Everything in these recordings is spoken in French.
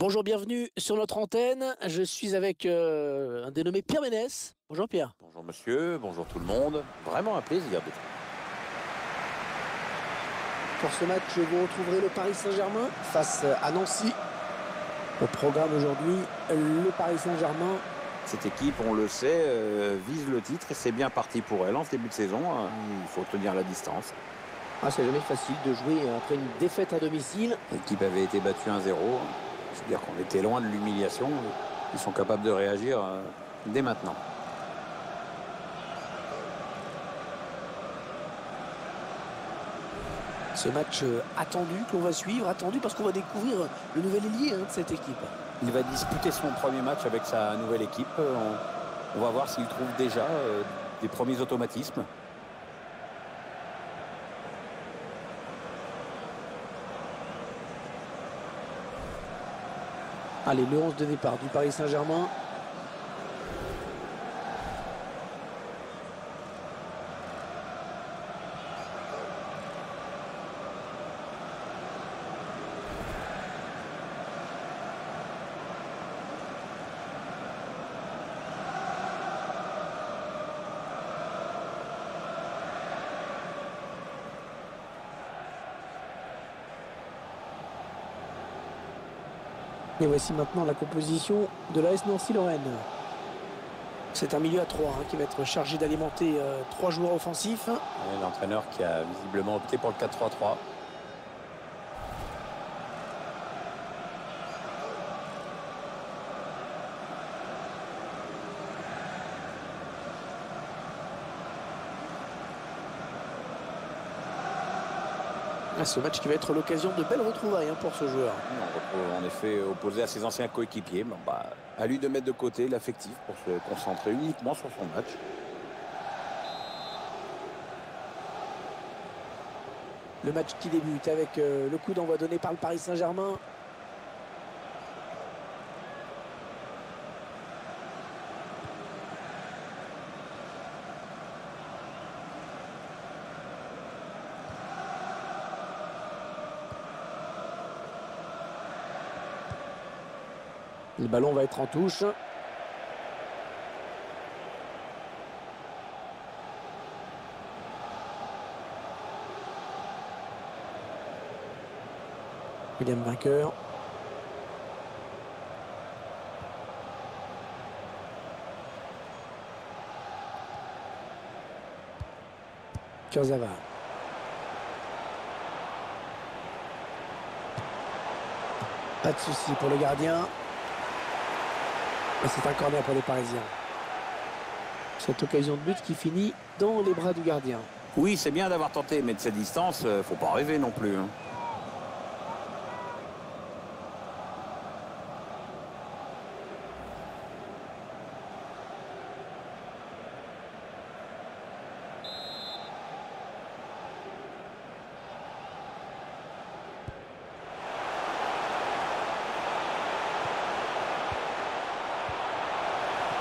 Bonjour, bienvenue sur notre antenne. Je suis avec un dénommé Pierre Ménès. Bonjour Pierre. Bonjour monsieur, bonjour tout le monde. Vraiment un plaisir d'être là. Pour ce match, vous retrouverez le Paris Saint-Germain face à Nancy. Au programme aujourd'hui, le Paris Saint-Germain. Cette équipe, on le sait, vise le titre et c'est bien parti pour elle en ce début de saison. Il faut tenir la distance. C'est jamais facile de jouer après une défaite à domicile. L'équipe avait été battue 1-0. C'est-à-dire qu'on était loin de l'humiliation. Ils sont capables de réagir dès maintenant. Ce match attendu qu'on va suivre, attendu parce qu'on va découvrir le nouvel ailier de cette équipe. Il va disputer son premier match avec sa nouvelle équipe. On va voir s'il trouve déjà des premiers automatismes. Allez, le 11 de départ du Paris Saint-Germain. Et voici maintenant la composition de l'AS Nancy-Lorraine. C'est un milieu à 3 qui va être chargé d'alimenter 3 joueurs offensifs. L'entraîneur qui a visiblement opté pour le 4-3-3. Ce match qui va être l'occasion de belles retrouvailles pour ce joueur. On retrouve en effet opposé à ses anciens coéquipiers. À lui de mettre de côté l'affectif pour se concentrer uniquement sur son match. Le match qui débute avec le coup d'envoi donné par le Paris Saint-Germain. Le ballon va être en touche. William vainqueur. Kurzawa. Pas de souci pour le gardien. C'est un corner pour les Parisiens. Cette occasion de but qui finit dans les bras du gardien. Oui, c'est bien d'avoir tenté, mais de cette distance, faut pas rêver non plus.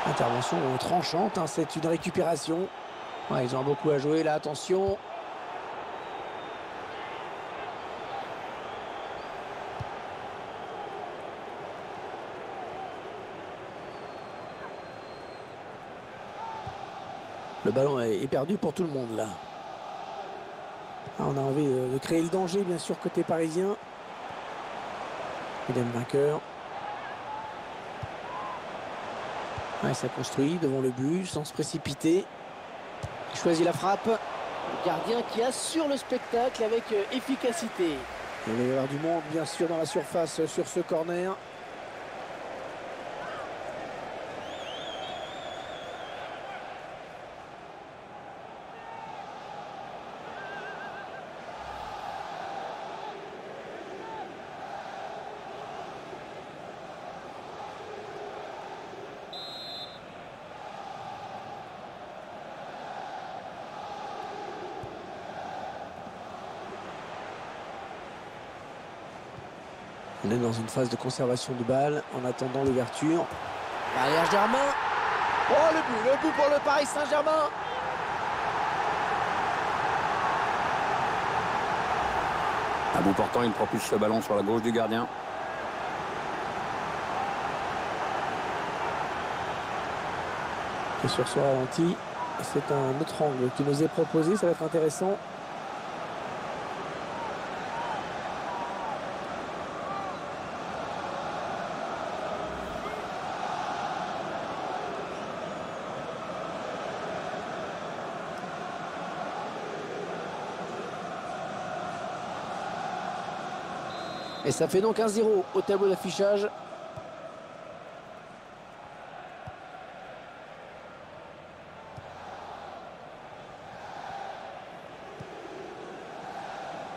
Intervention tranchante, c'est une récupération. Ils ont beaucoup à jouer là, attention. Le ballon est perdu pour tout le monde là. On a envie de créer le danger bien sûr côté parisien. William vainqueur. Ça construit devant le but sans se précipiter. Il choisit la frappe. Le gardien qui assure le spectacle avec efficacité. Il va y avoir du monde bien sûr dans la surface sur ce corner. On est dans une phase de conservation de balle en attendant l'ouverture. Derrière Germain. Oh, le but pour le Paris Saint-Germain. À bout portant, il propulse le ballon sur la gauche du gardien. Et sur ce ralenti, c'est un autre angle qui nous est proposé, ça va être intéressant. Et ça fait donc 1-0 au tableau d'affichage.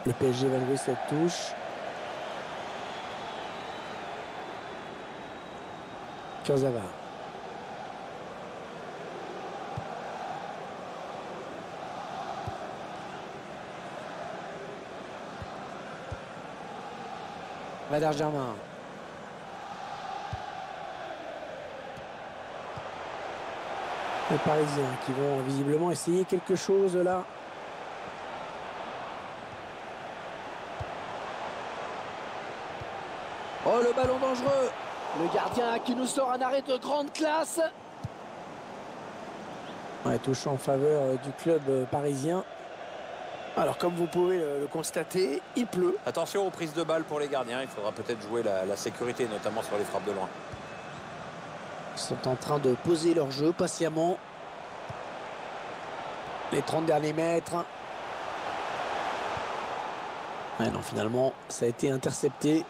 Le PSG va jouer cette touche. Kurzawa. Valère Germain. Les Parisiens qui vont visiblement essayer quelque chose là. Oh, le ballon dangereux. Le gardien qui nous sort un arrêt de grande classe. Ouais, touche en faveur du club parisien. Alors, comme vous pouvez le constater, il pleut. Attention aux prises de balles pour les gardiens. Il faudra peut-être jouer la sécurité, notamment sur les frappes de loin. Ils sont en train de poser leur jeu patiemment. Les 30 derniers mètres. Ouais, non, finalement, ça a été intercepté.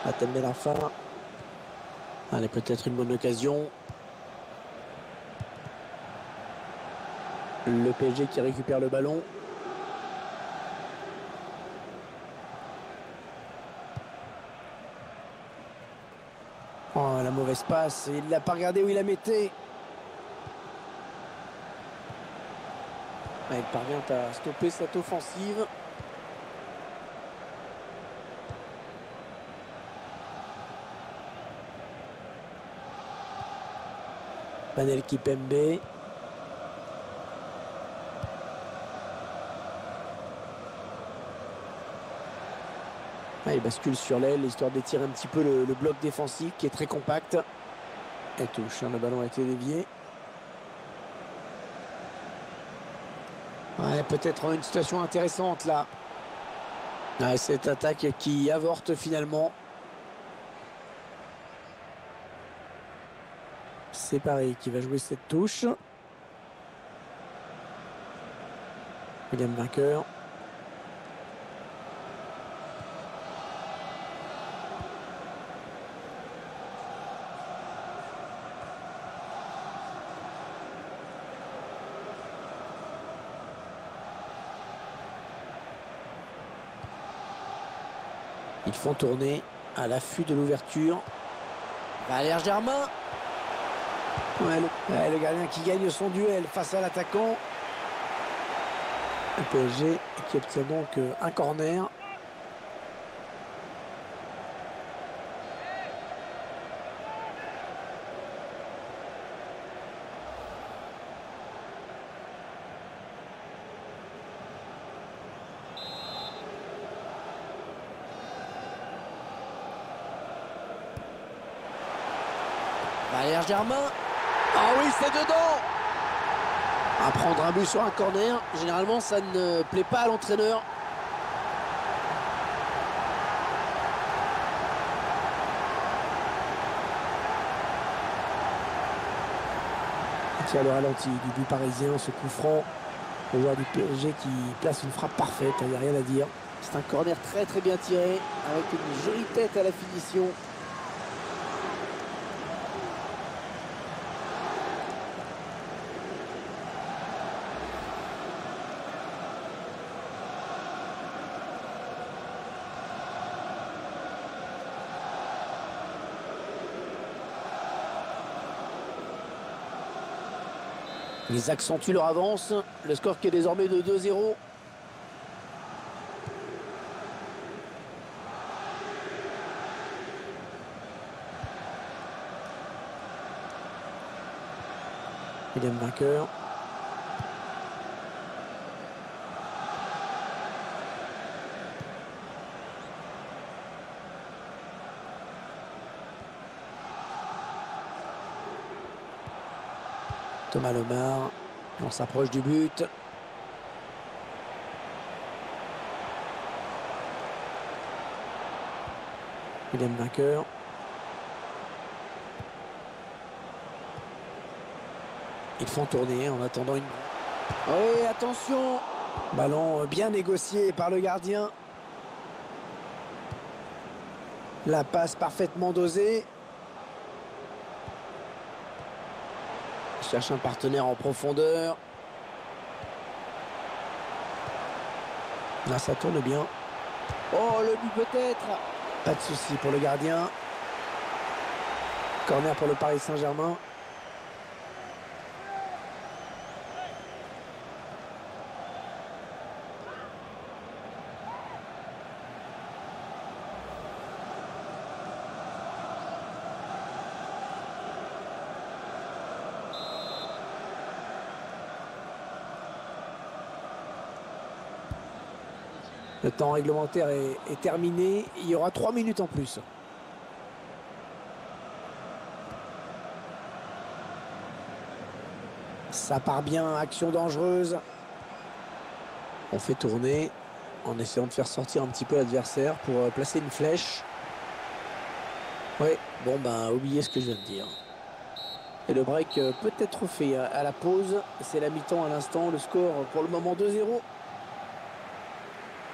Attendez la fin. Allez, peut-être une bonne occasion. Le PSG qui récupère le ballon. Oh, la mauvaise passe. Il ne l'a pas regardé où il la mettait. Il parvient à stopper cette offensive. Panel Kipembe. Il bascule sur l'aile, histoire d'étirer un petit peu le bloc défensif qui est très compact. Et touche, le ballon a été dévié. Ouais, peut-être une situation intéressante là. Ouais, cette attaque qui avorte finalement. C'est Paris qui va jouer cette touche. William vainqueur. Ils font tourner à l'affût de l'ouverture. Valère Germain. Ouais, le gardien qui gagne son duel face à l'attaquant. Le PSG qui obtient donc un corner. Valère Germain. Ah oui, c'est dedans. À prendre un but sur un corner, généralement ça ne plaît pas à l'entraîneur. Il tire le ralenti du but parisien, ce coup franc. Le joueur du PSG qui place une frappe parfaite, il n'y a rien à dire. C'est un corner très très bien tiré, avec une jolie tête à la finition. Ils accentuent leur avance. Le score qui est désormais de 2-0. Il aime vainqueur. Thomas Lemar, on s'approche du but. Il aime vainqueur. Ils font tourner en attendant une... Oui, attention! Ballon bien négocié par le gardien. La passe parfaitement dosée. Il cherche un partenaire en profondeur. Là, ça tourne bien. Oh, le but peut-être! Pas de souci pour le gardien. Corner pour le Paris Saint-Germain. Le temps réglementaire est terminé. Il y aura 3 minutes en plus. Ça part bien, action dangereuse. On fait tourner en essayant de faire sortir un petit peu l'adversaire pour placer une flèche. Oui, bon ben oubliez ce que je viens de dire. Et le break peut être fait à la pause. C'est la mi-temps à l'instant. Le score pour le moment 2-0.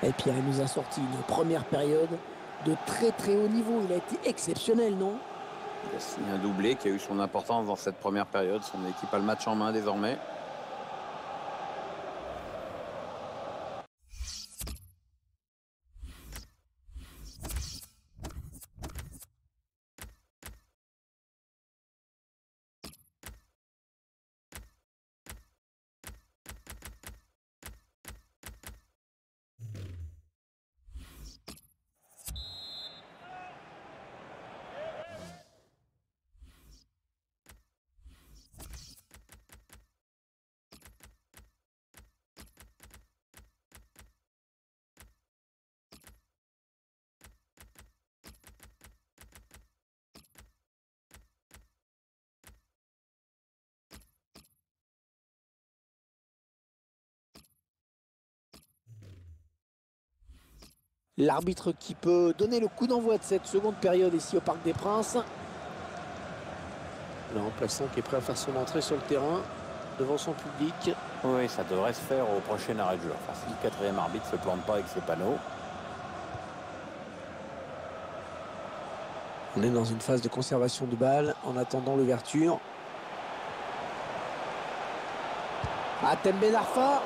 Et Pierre nous a sorti une première période de très très haut niveau. Il a été exceptionnel, non? Il a signé un doublé qui a eu son importance dans cette première période. Son équipe a le match en main désormais. L'arbitre qui peut donner le coup d'envoi de cette seconde période ici au Parc des Princes. Le remplaçant qui est prêt à faire son entrée sur le terrain devant son public. Oui, ça devrait se faire au prochain arrêt de jeu. Enfin, si le quatrième arbitre ne se plante pas avec ses panneaux. On est dans une phase de conservation de balle en attendant l'ouverture. Tembe Darfa.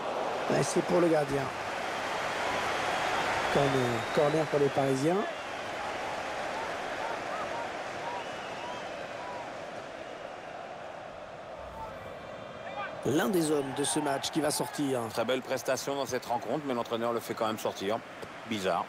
C'est pour le gardien. Corner pour les Parisiens. L'un des hommes de ce match qui va sortir. Très belle prestation dans cette rencontre, mais l'entraîneur le fait quand même sortir. Bizarre.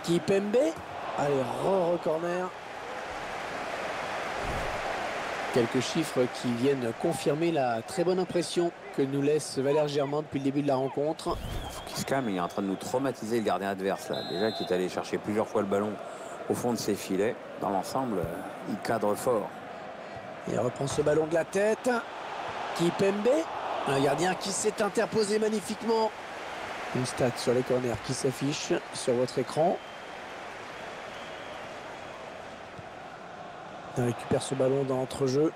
Kipembe. Allez, corner. Quelques chiffres qui viennent confirmer la très bonne impression que nous laisse Valère Germain depuis le début de la rencontre. Il faut qu'il se calme, il est en train de nous traumatiser le gardien adverse là. Déjà qui est allé chercher plusieurs fois le ballon au fond de ses filets. Dans l'ensemble, il cadre fort. Il reprend ce ballon de la tête. Kipembe. Un gardien qui s'est interposé magnifiquement. Une stat sur les corners qui s'affiche sur votre écran. Il récupère ce ballon dans l'entrejeu.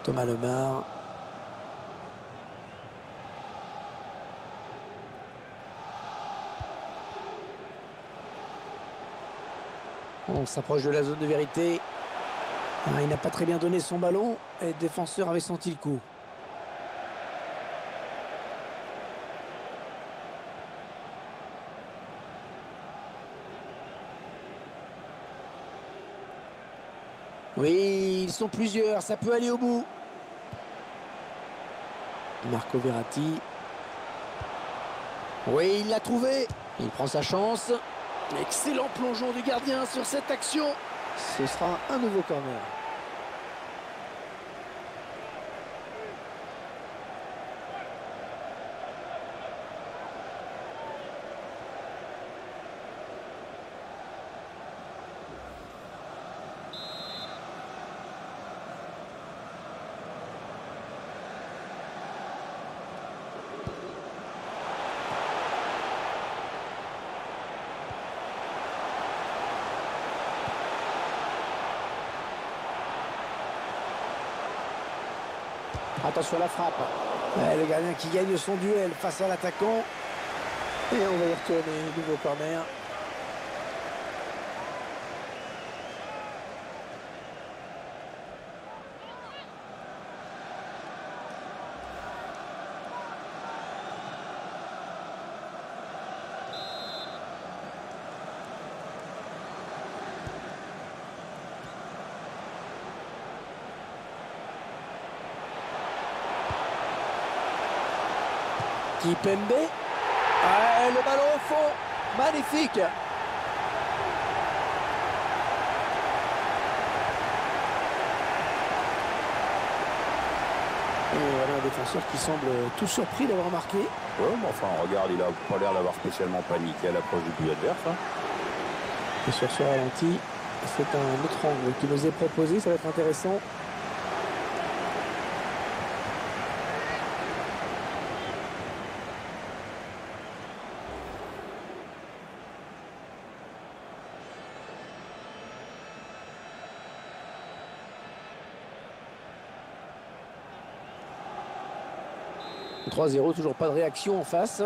Thomas Lemar. On s'approche de la zone de vérité. Il n'a pas très bien donné son ballon et le défenseur avait senti le coup. Oui, ils sont plusieurs, ça peut aller au bout. Marco Verratti. Oui, il l'a trouvé. Il prend sa chance. Excellent plongeon du gardien sur cette action. Ce sera un nouveau corner. Attention à la frappe. Ouais, le gardien qui gagne son duel face à l'attaquant. Et on va y retourner. Nouveau corner. Kipembe. Ah, le ballon au fond. Magnifique. Et voilà un défenseur qui semble tout surpris d'avoir marqué. Ouais, mais enfin, regarde, il a pas l'air d'avoir spécialement paniqué à l'approche du but adverse. Hein. Et sur ce ralenti, c'est un autre angle qui nous est proposé. Ça va être intéressant. « 3-0, toujours pas de réaction en face.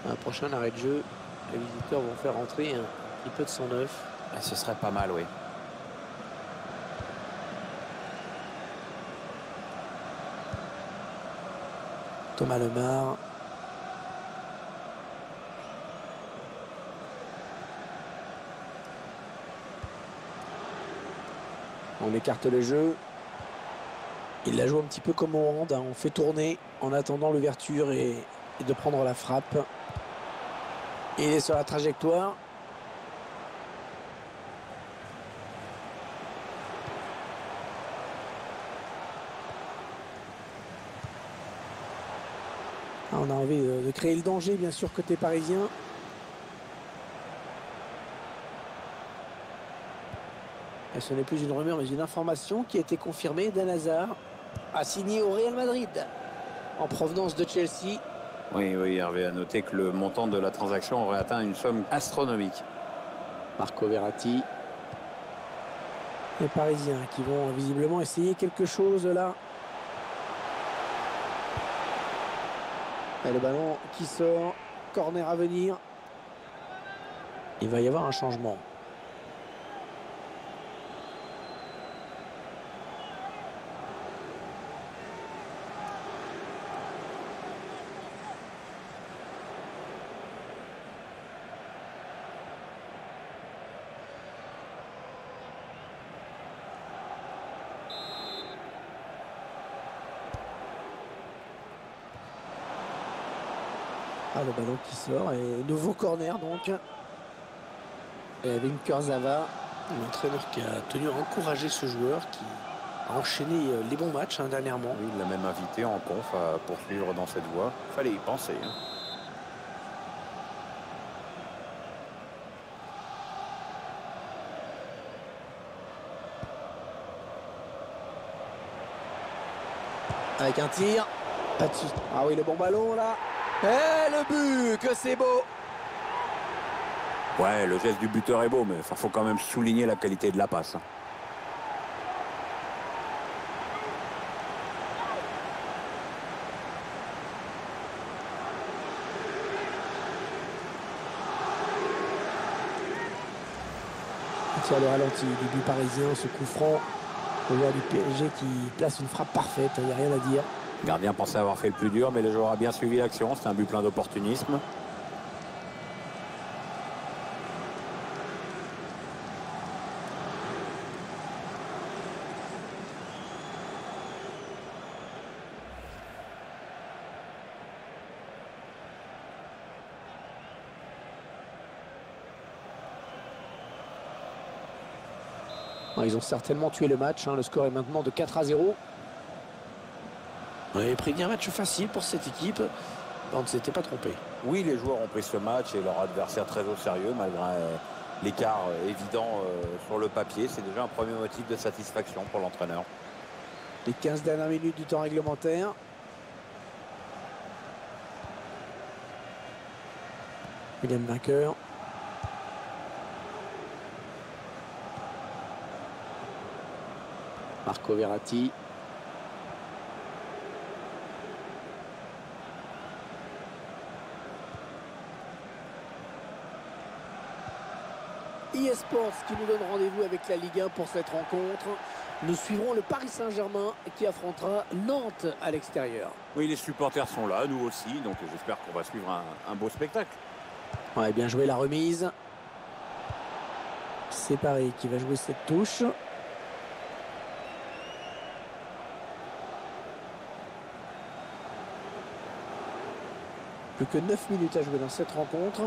Un prochain arrêt de jeu. Les visiteurs vont faire entrer un petit peu de sang neuf. Ah, ce serait pas mal, oui. Thomas Lemar. On écarte le jeu. Il la joue un petit peu comme au hand. On fait tourner en attendant l'ouverture et de prendre la frappe. Il est sur la trajectoire. On a envie de créer le danger, bien sûr, côté parisien. Et ce n'est plus une rumeur, mais une information qui a été confirmée. Eden Hazard a signé au Real Madrid en provenance de Chelsea. Oui, oui, Hervé a noté que le montant de la transaction aurait atteint une somme astronomique. Marco Verratti. Les Parisiens qui vont visiblement essayer quelque chose là. Et le ballon qui sort. Corner à venir. Il va y avoir un changement. Ah, le ballon qui sort et nouveau corner donc. Et avec Kurzawa, l'entraîneur qui a tenu à encourager ce joueur qui a enchaîné les bons matchs dernièrement. Oui, il l'a même invité en conf à poursuivre dans cette voie. Fallait y penser. Hein. Avec un tir. Pas de souci. Ah oui, le bon ballon là. Et le but, que c'est beau. Ouais, le geste du buteur est beau, mais il faut quand même souligner la qualité de la passe. Sur le ralenti du but parisien, ce coup franc. Le joueur du PSG qui place une frappe parfaite, il n'y a rien à dire. Le gardien pensait avoir fait le plus dur, mais le joueur a bien suivi l'action. C'est un but plein d'opportunisme. Ils ont certainement tué le match. Le score est maintenant de 4-0. On avait prédit un match facile pour cette équipe. On ne s'était pas trompé. Oui, les joueurs ont pris ce match et leur adversaire très au sérieux, malgré l'écart évident sur le papier. C'est déjà un premier motif de satisfaction pour l'entraîneur. Les 15 dernières minutes du temps réglementaire. William vainqueur. Marco Verratti. eSports qui nous donne rendez-vous avec la Ligue 1 pour cette rencontre. Nous suivrons le Paris Saint-Germain qui affrontera Nantes à l'extérieur. Oui, les supporters sont là, nous aussi, donc j'espère qu'on va suivre un beau spectacle. Ouais, bien joué la remise. C'est Paris qui va jouer cette touche. Plus que 9 minutes à jouer dans cette rencontre.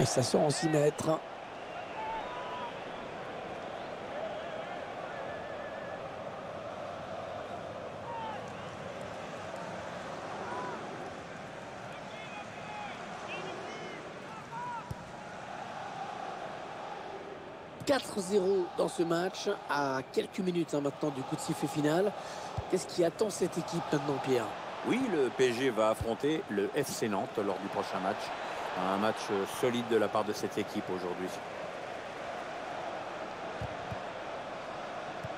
Et ça sort en 6 mètres. « 4-0 dans ce match, à quelques minutes maintenant du coup de sifflet final. Qu'est-ce qui attend cette équipe maintenant, Pierre? Oui, le PSG va affronter le FC Nantes lors du prochain match. Un match solide de la part de cette équipe aujourd'hui.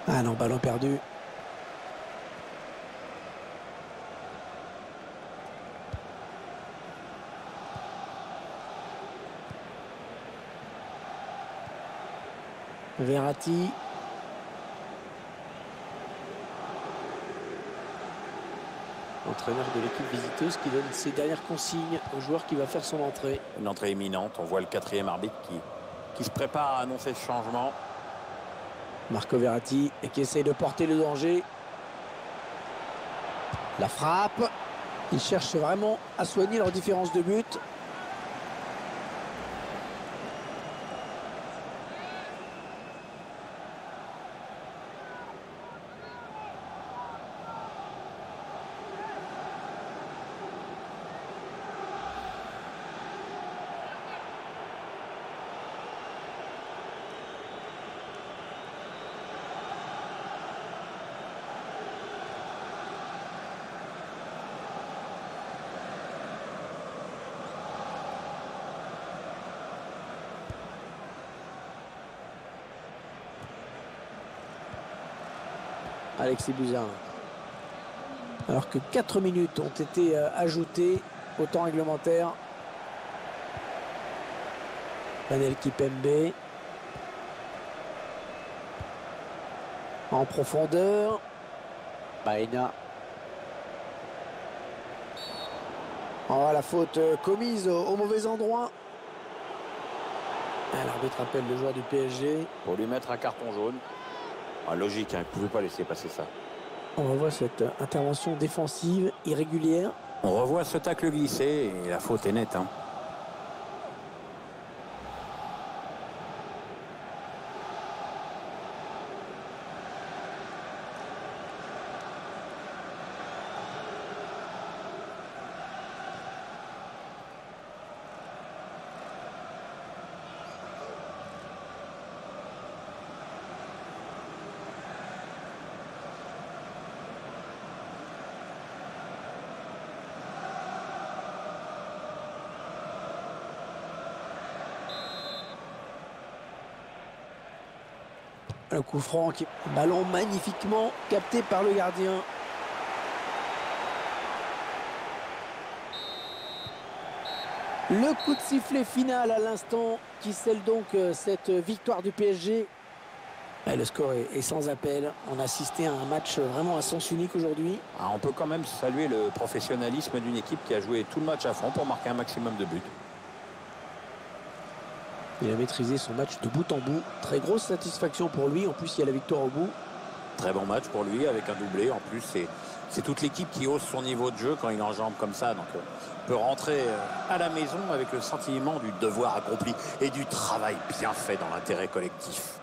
Ah non, ballon perdu. Verratti. Entraîneur de l'équipe visiteuse qui donne ses dernières consignes au joueur qui va faire son entrée. Une entrée imminente. On voit le 4e arbitre qui se prépare à annoncer ce changement. Marco Verratti et qui essaye de porter le danger. La frappe. Ils cherchent vraiment à soigner leur différence de but. Alexis Buzyn. Alors que 4 minutes ont été ajoutées au temps réglementaire. Daniel Kimpembe. En profondeur. Baena. Oh, la faute commise au mauvais endroit. L'arbitre appelle le joueur du PSG. Pour lui mettre un carton jaune. Ah, logique, il ne pouvait pas laisser passer ça. On revoit cette intervention défensive irrégulière. On revoit ce tacle glissé et la faute est nette. Le coup franc, ballon magnifiquement capté par le gardien. Le coup de sifflet final à l'instant qui scelle donc cette victoire du PSG. Et le score est sans appel. On a assisté à un match vraiment à sens unique aujourd'hui. On peut quand même saluer le professionnalisme d'une équipe qui a joué tout le match à fond pour marquer un maximum de buts. Il a maîtrisé son match de bout en bout. Très grosse satisfaction pour lui. En plus, il y a la victoire au bout. Très bon match pour lui avec un doublé. En plus, c'est toute l'équipe qui hausse son niveau de jeu quand il enjambe comme ça. Donc, on peut rentrer à la maison avec le sentiment du devoir accompli et du travail bien fait dans l'intérêt collectif.